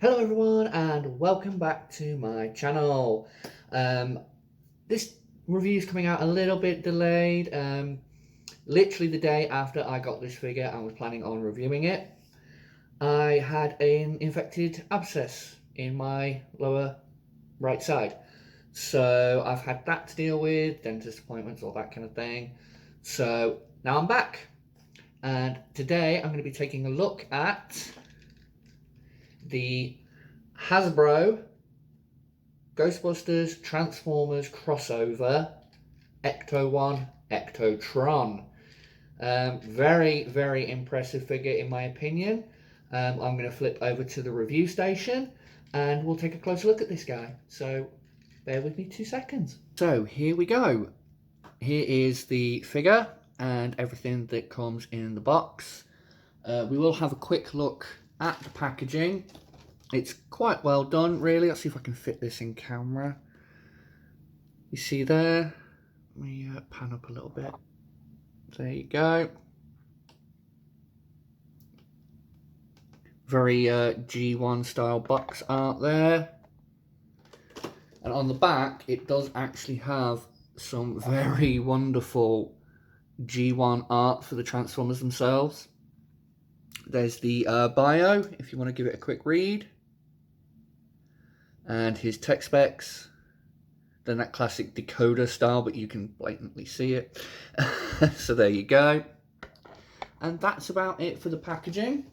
Hello everyone and welcome back to my channel. This review is coming out a little bit delayed. Literally the day after I got this figure and was planning on reviewing it, I had an infected abscess in my lower right side. So I've had that to deal with, dentist appointments, all that kind of thing. So now I'm back. And today I'm going to be taking a look at the Hasbro Ghostbusters Transformers crossover Ecto-1 Ectotron. Very, very impressive figure in my opinion. I'm going to flip over to the review station and we'll take a closer look at this guy. So bear with me 2 seconds. So here we go. Here is the figure and everything that comes in the box. We will have a quick look at the packaging. It's quite well done, really. Let's see if I can fit this in camera. You see there? Let me pan up a little bit. There you go. Very G1 style box art there. And on the back, it does actually have some very wonderful G1 art for the Transformers themselves. There's the bio, if you want to give it a quick read. And his tech specs. Then that classic decoder style, but you can blatantly see it. So there you go. And that's about it for the packaging.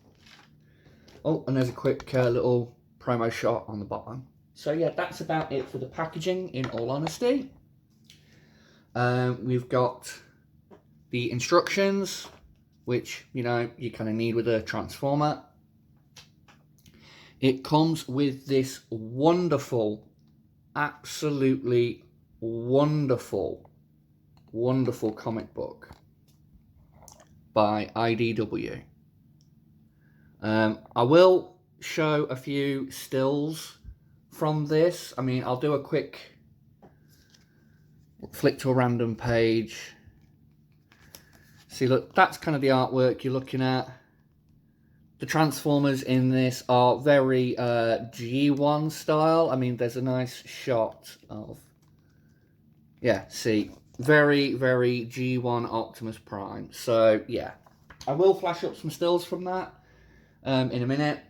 Oh, and there's a quick little promo shot on the bottom. So yeah, that's about it for the packaging, in all honesty. We've got the instructions, which, you know, you kind of need with a Transformer. It comes with this wonderful, absolutely wonderful, wonderful comic book by IDW. I will show a few stills from this. I mean, I'll do a quick flick to a random page. See, look, that's kind of the artwork you're looking at. The Transformers in this are very G1 style. I mean, there's a nice shot of, yeah, see, very, very G1 Optimus Prime. So, yeah, I will flash up some stills from that in a minute.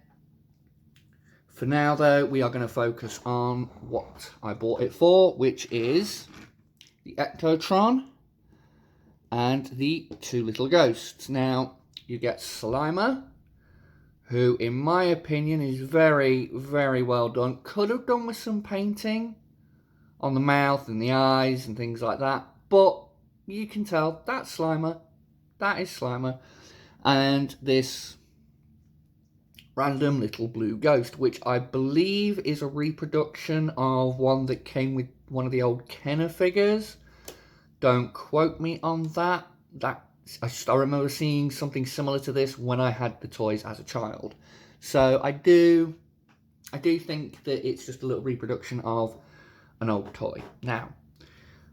For now, though, we are going to focus on what I bought it for, which is the Ectotron and the two little ghosts. Now, you get Slimer, who, in my opinion, is very, very well done. Could have done with some painting on the mouth and the eyes and things like that. But you can tell that's Slimer. That is Slimer. And this random little blue ghost, which I believe is a reproduction of one that came with one of the old Kenner figures. Don't quote me on that. I remember seeing something similar to this when I had the toys as a child. So I do think that it's just a little reproduction of an old toy. Now,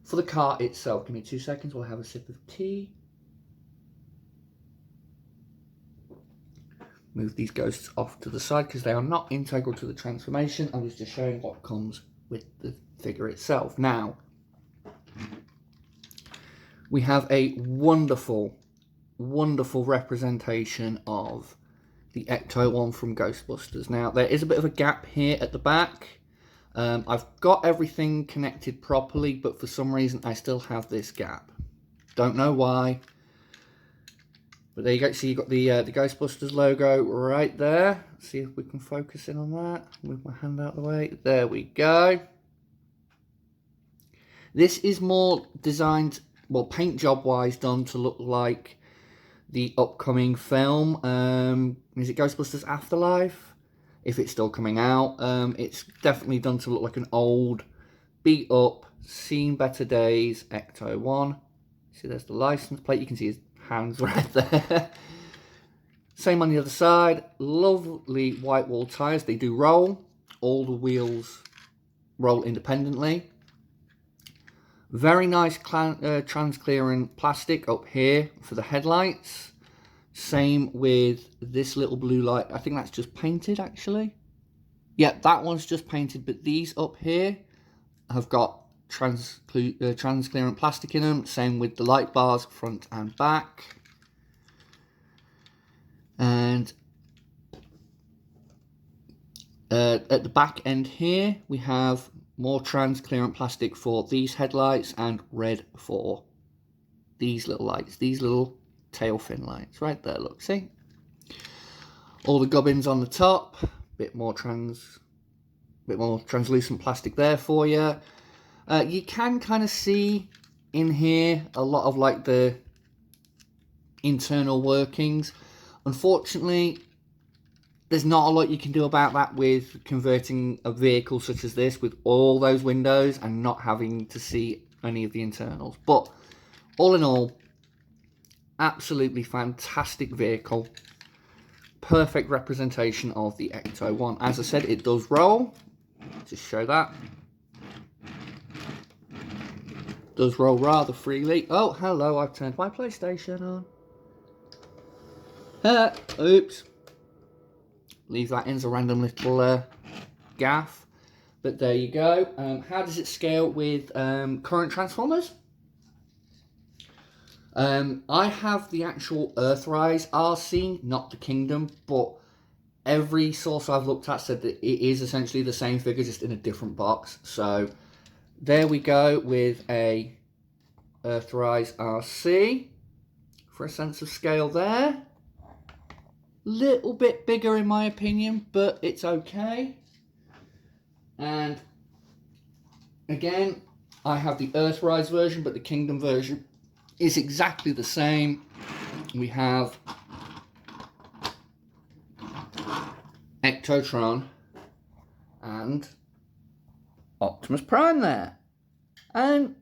for the car itself, give me 2 seconds, we'll have a sip of tea. Move these ghosts off to the side because they are not integral to the transformation. I was just showing what comes with the figure itself. Now, we have a wonderful, wonderful representation of the Ecto-1 from Ghostbusters. Now, there is a bit of a gap here at the back. I've got everything connected properly, but for some reason I still have this gap. Don't know why. But there you go. So you've got the Ghostbusters logo right there. Let's see if we can focus in on that. Move my hand out of the way. There we go. This is more designed, well, paint job wise, done to look like the upcoming film. Is it Ghostbusters Afterlife? If it's still coming out. It's definitely done to look like an old, beat up, seen better days Ecto-1. See, there's the license plate. You can see his hands right there. Same on the other side. Lovely white wall tyres. They do roll. All the wheels roll independently. Very nice transparent plastic up here for the headlights. Same with this little blue light. I think that's just painted, actually. Yeah, that one's just painted, but these up here have got transparent plastic in them. Same with the light bars, front and back. And at the back end here, we have more transparent plastic for these headlights and red for these little lights, these little tail fin lights right there. Look, see? All the gubbins on the top, bit more translucent plastic there for you. You can kind of see in here a lot of like the internal workings. Unfortunately, there's not a lot you can do about that with converting a vehicle such as this with all those windows and not having to see any of the internals. But all in all, absolutely fantastic vehicle. Perfect representation of the Ecto one. As I said, it does roll. Just show that. Does roll rather freely. Oh, hello, I've turned my PlayStation on. Oops. Leave that in as a random little gaff. But there you go. How does it scale with current Transformers? I have the actual Earthrise RC, not the Kingdom, but every source I've looked at said that it is essentially the same figure, just in a different box. So there we go with a Earthrise RC for a sense of scale there. Little bit bigger in my opinion, but it's okay. And again, I have the Earthrise version, but the Kingdom version is exactly the same. We have Ectotron and Optimus Prime there. And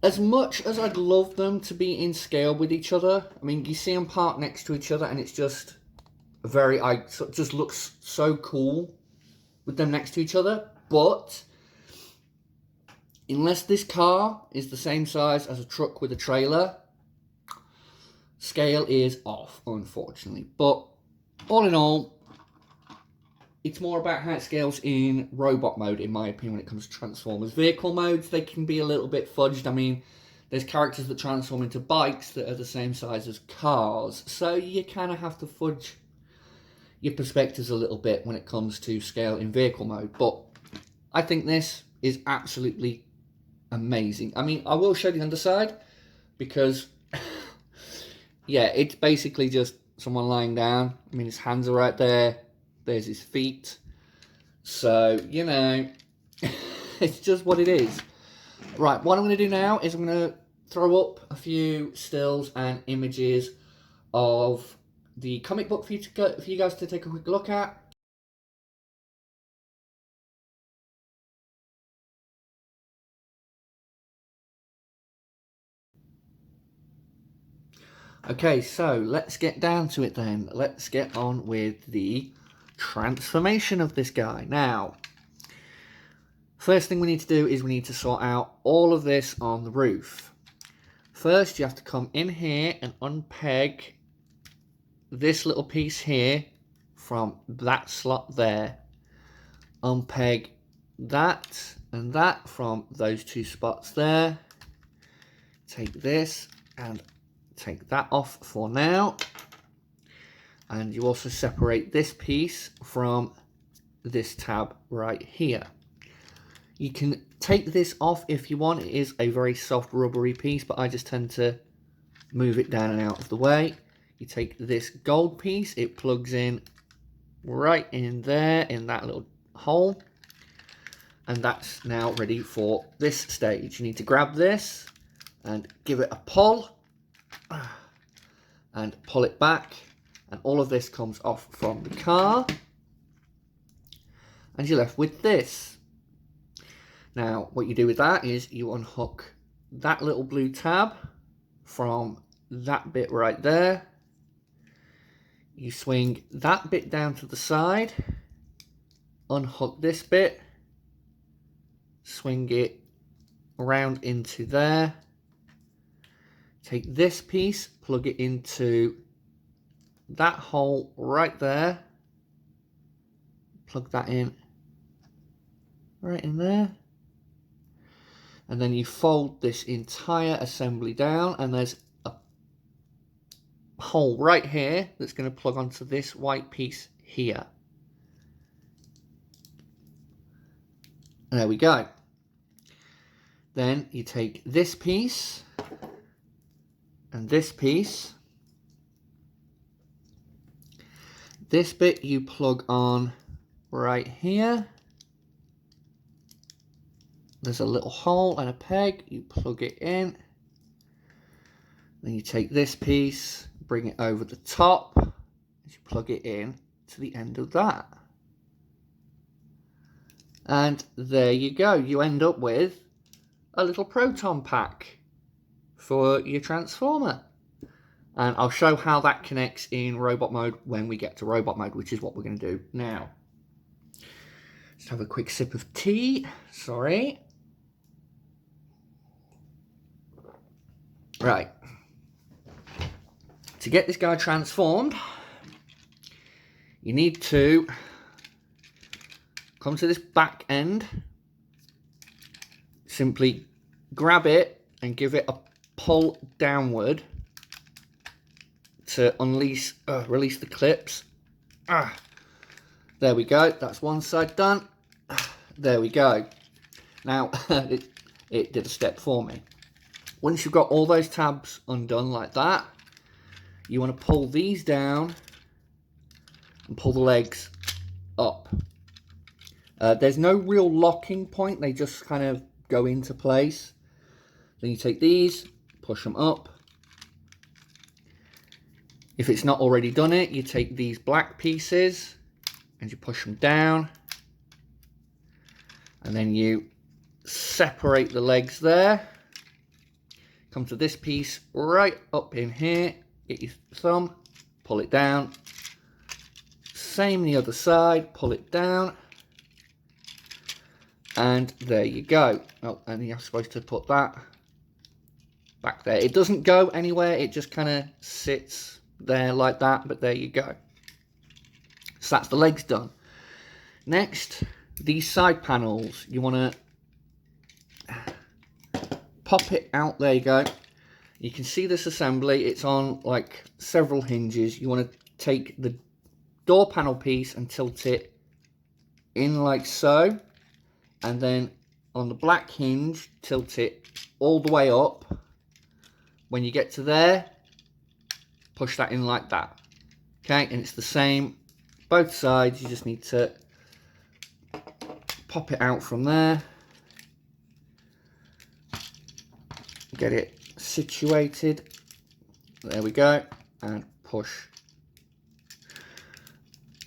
as much as I'd love them to be in scale with each other, I mean, you see them parked next to each other and it's just it just looks so cool with them next to each other. But unless this car is the same size as a truck with a trailer, scale is off, unfortunately. But all in all, it's more about how it scales in robot mode, in my opinion, when it comes to Transformers. Vehicle modes, they can be a little bit fudged. I mean, there's characters that transform into bikes that are the same size as cars. So you kind of have to fudge your perspectives a little bit when it comes to scale in vehicle mode. But I think this is absolutely amazing. I mean, I will show the underside because, yeah, it's basically just someone lying down. I mean, his hands are right there. There's his feet. So, you know, it's just what it is. Right, what I'm going to do now is I'm going to throw up a few stills and images of the comic book for you guys to take a quick look at. Okay, so let's get down to it then. Let's get on with the transformation of this guy. Now, first thing we need to do is we need to sort out all of this on the roof. First, you have to come in here and unpeg this little piece here from that slot there. Unpeg that and that from those two spots there. Take this and take that off for now. And you also separate this piece from this tab right here. You can take this off if you want. It is a very soft rubbery piece, but I just tend to move it down and out of the way. You take this gold piece, it plugs in right in there in that little hole, and that's now ready for this stage. You need to grab this and give it a pull and pull it back, and all of this comes off from the car and you're left with this. Now what you do with that is you unhook that little blue tab from that bit right there. You swing that bit down to the side, unhook this bit, swing it around into there, take this piece, plug it into that hole right there, plug that in right in there. And then you fold this entire assembly down, and there's a hole right here that's going to plug onto this white piece here. There we go. Then you take this piece and this piece. This bit you plug on right here. There's a little hole and a peg. You plug it in. Then you take this piece, bring it over the top, and you plug it in to the end of that. And there you go. You end up with a little Proton pack for your Transformer. And I'll show how that connects in robot mode when we get to robot mode, which is what we're going to do now. Just have a quick sip of tea. Sorry. Right. To get this guy transformed, you need to come to this back end, simply grab it and give it a pull downward to release the clips. There we go, that's one side done. There we go. Now, it did a step for me. Once you've got all those tabs undone like that, you want to pull these down and pull the legs up. There's no real locking point, they just kind of go into place. Then you take these, push them up. If it's not already done it, you take these black pieces and you push them down. And then you separate the legs there. Come to this piece right up in here, get your thumb, pull it down. Same the other side, pull it down. And there you go. Oh, and you're supposed to put that back there. It doesn't go anywhere, it just kind of sits there like that, but there you go. So that's the legs done. Next, these side panels, you want to pop it out. There you go. You can see this assembly, it's on like several hinges. You want to take the door panel piece and tilt it in like so. And then on the black hinge, tilt it all the way up. When you get to there, push that in like that. Okay, and it's the same both sides. You just need to pop it out from there. Get it situated. There we go. And push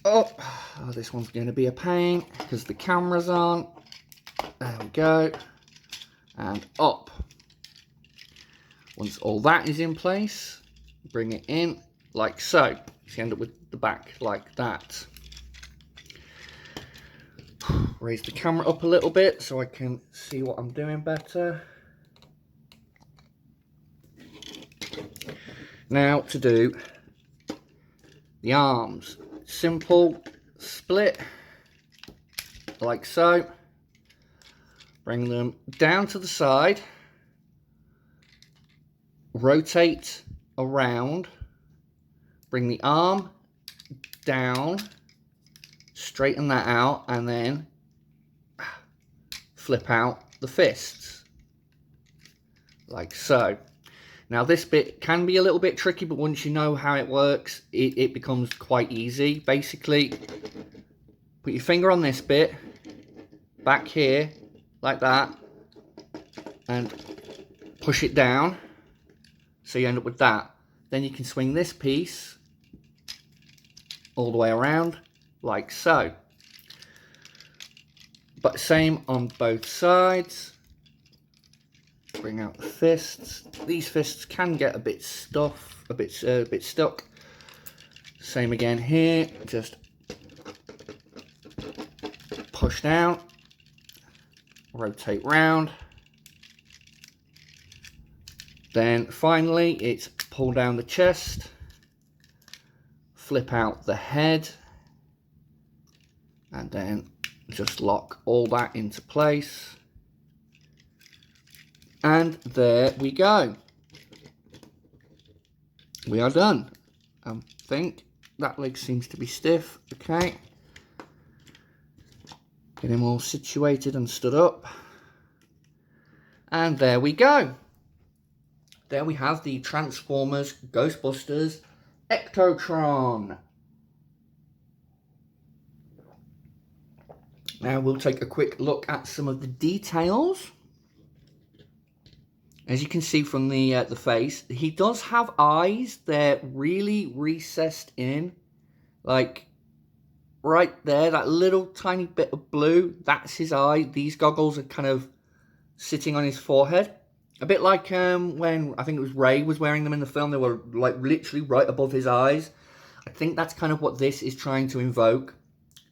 up. Oh, this one's going to be a pain because the camera's on. There we go. And up. Once all that is in place, bring it in like so. So you end up with the back like that. Raise the camera up a little bit so I can see what I'm doing better. Now to do the arms. Simple split like so. Bring them down to the side. Rotate around. Bring the arm down. Straighten that out and then flip out the fists. Like so. Now this bit can be a little bit tricky, but once you know how it works, it becomes quite easy. Basically, put your finger on this bit, back here, like that, and push it down, so you end up with that. Then you can swing this piece all the way around, like so. But same on both sides. Bring out the fists. These fists can get a bit stuck. Same again here. Just push down, rotate round. Then finally, it's pull down the chest, flip out the head, And then just lock all that into place. And there we go. We are done. I think that leg seems to be stiff. Okay. Get him all situated and stood up. And there we go. There we have the Transformers Ghostbusters Ectotron. Now we'll take a quick look at some of the details. As you can see from the face, he does have eyes. They're really recessed in, like right there, that little tiny bit of blue, that's his eye. These goggles are kind of sitting on his forehead. A bit like when, I think it was Ray was wearing them in the film, they were like literally right above his eyes. I think that's kind of what this is trying to invoke.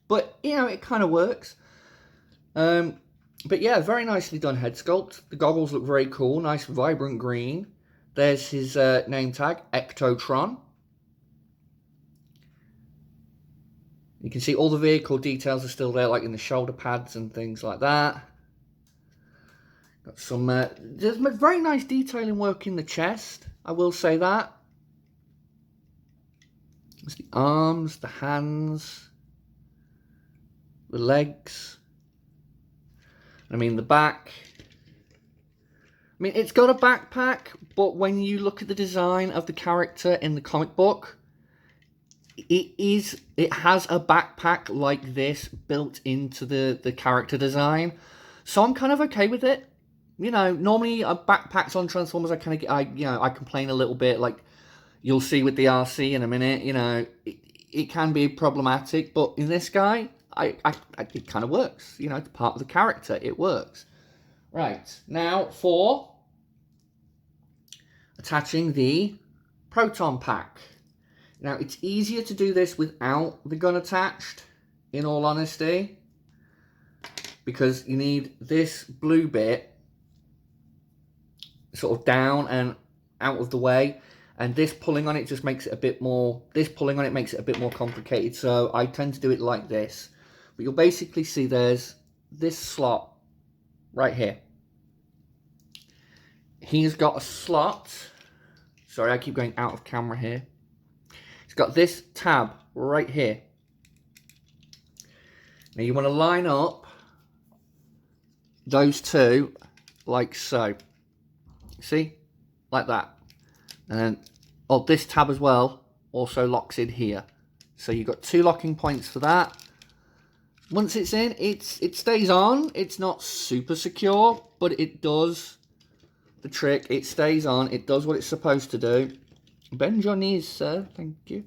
But, you know, it kind of works. But yeah, very nicely done head sculpt. The goggles look very cool, nice vibrant green. There's his name tag, Ectotron. You can see all the vehicle details are still there, like in the shoulder pads and things like that. Got some, there's very nice detailing work in the chest, I will say that. There's the arms, the hands, the legs. I mean, the back. I mean, it's got a backpack, but when you look at the design of the character in the comic book, it has a backpack like this built into the character design. So I'm kind of okay with it. You know, normally backpacks on Transformers, I complain a little bit, like you'll see with the RC in a minute, you know, it can be problematic, but in this guy, it kind of works. You know, it's part of the character. It works. Right, now for attaching the Proton pack. Now, it's easier to do this without the gun attached, in all honesty, because you need this blue bit sort of down and out of the way, and this pulling on it just makes it a bit more, makes it a bit more complicated, so I tend to do it like this. But you'll basically see there's this slot right here. He's got a slot, sorry I keep going out of camera here. He's got this tab right here. Now you want to line up those two like so. See? Like that. And then, this tab as well also locks in here. So you've got two locking points for that. Once it's in, it stays on. It's not super secure, but it does the trick. It stays on. It does what it's supposed to do. Bend your knees, sir. Thank you.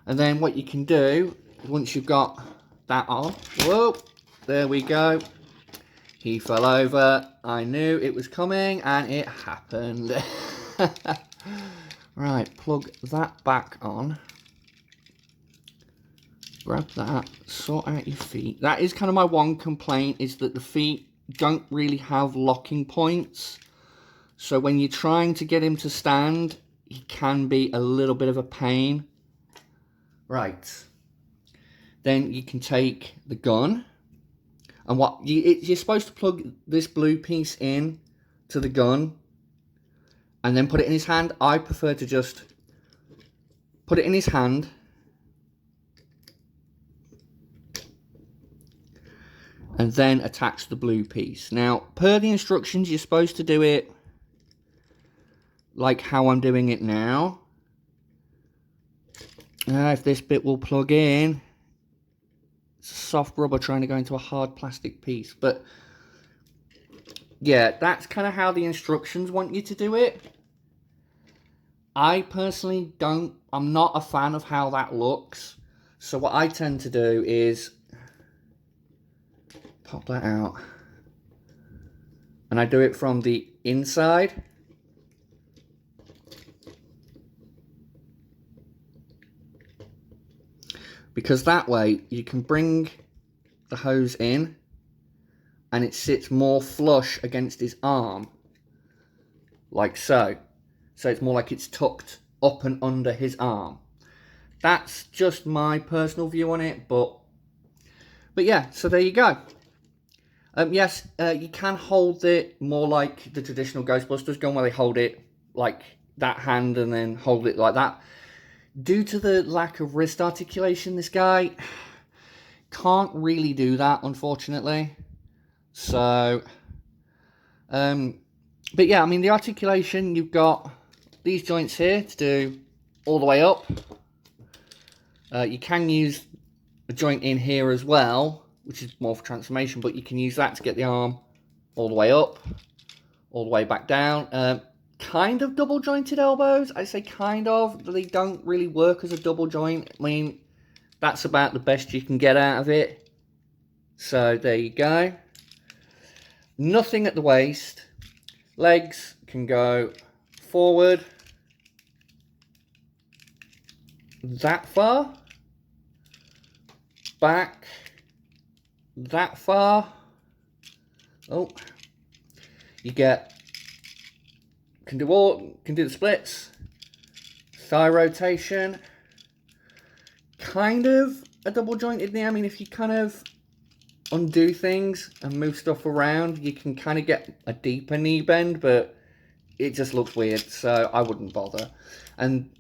And then what you can do, once you've got that on, whoa, there we go. He fell over. I knew it was coming, and it happened. Right, plug that back on. Grab that, sort out your feet. That is kind of my one complaint, is that the feet don't really have locking points. So when you're trying to get him to stand, he can be a little bit of a pain. Right. Then you can take the gun. And you're supposed to plug this blue piece in to the gun and then put it in his hand. I prefer to just put it in his hand and then attach the blue piece. Now, per the instructions, you're supposed to do it like how I'm doing it now. If this bit will plug in. It's soft rubber trying to go into a hard plastic piece. But, yeah, that's kind of how the instructions want you to do it. I personally I'm not a fan of how that looks. So what I tend to do is pop that out. And I do it from the inside. Because that way you can bring the hose in and it sits more flush against his arm. Like so. So it's more like it's tucked up and under his arm. That's just my personal view on it, but But yeah, so there you go. Yes, you can hold it more like the traditional Ghostbusters gun, where they hold it like that hand and then hold it like that. Due to the lack of wrist articulation, this guy can't really do that, unfortunately. So, but yeah, I mean, the articulation, you've got these joints here to do all the way up. You can use a joint in here as well, which is more for transformation, but you can use that to get the arm all the way up, all the way back down. Kind of double jointed elbows. I say kind of. They don't really work as a double joint. I mean, that's about the best you can get out of it. So there you go. Nothing at the waist. Legs can go forward that far, back that far. Oh, you can do the splits, thigh rotation, kind of a double jointed knee. I mean, if you kind of undo things and move stuff around, you can kind of get a deeper knee bend, but it just looks weird, so I wouldn't bother. And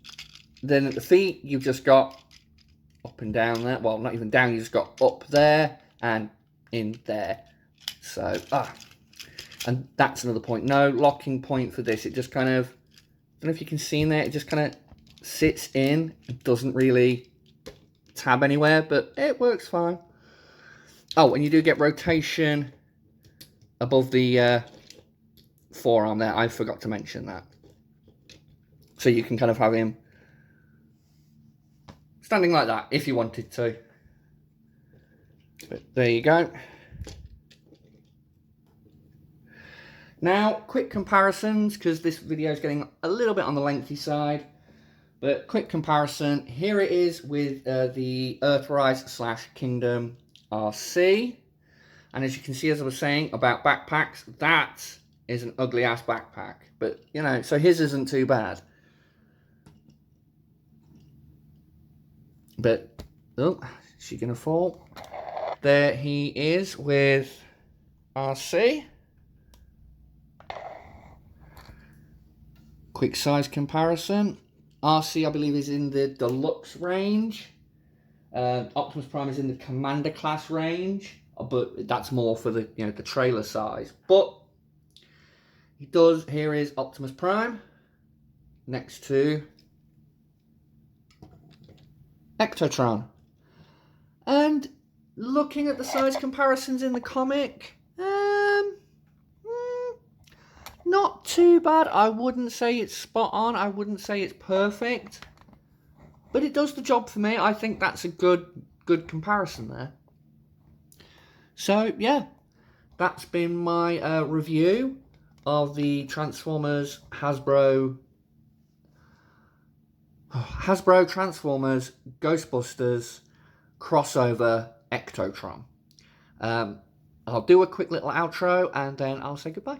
then at the feet, you've just got up and down there. Well, not even down, you just got up there and in there. So, and that's another point. No locking point for this. It just kind of, I don't know if you can see in there, it just kind of sits in. It doesn't really tab anywhere, but it works fine. Oh, and you do get rotation above the forearm there. I forgot to mention that. So you can kind of have him standing like that if you wanted to. But there you go. Now, quick comparisons, because this video is getting a little bit on the lengthy side. But quick comparison, here it is with the Earthrise / Kingdom RC. And as you can see, as I was saying about backpacks, that is an ugly ass backpack. But, you know, so his isn't too bad. But, oh, is she going to fall? There he is with RC. Quick size comparison. RC, I believe, is in the deluxe range. Optimus Prime is in the Commander class range, but that's more for the, you know, the trailer size. But he does. Here is Optimus Prime next to Ectotron, and looking at the size comparisons in the comic, not too bad. I wouldn't say it's spot on. I wouldn't say it's perfect, but it does the job for me. I think that's a good comparison there. So yeah, that's been my review of the Transformers Hasbro Transformers Ghostbusters crossover Ectotron. I'll do a quick little outro and then I'll say goodbye.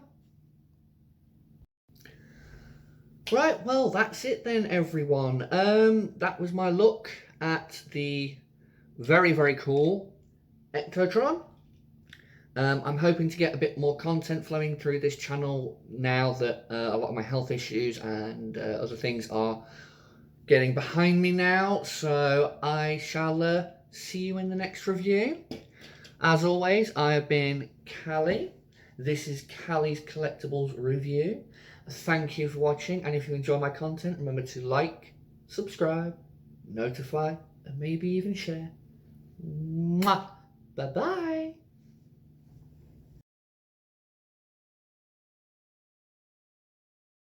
Right, well, that's it then, everyone. That was my look at the very, very cool Ectotron. I'm hoping to get a bit more content flowing through this channel now that a lot of my health issues and other things are getting behind me now. So I shall see you in the next review. As always, I have been Callie. This is Callie's Collectibles Review. Thank you for watching, and if you enjoy my content, remember to like, subscribe, notify, and maybe even share. Mwah! Bye-bye!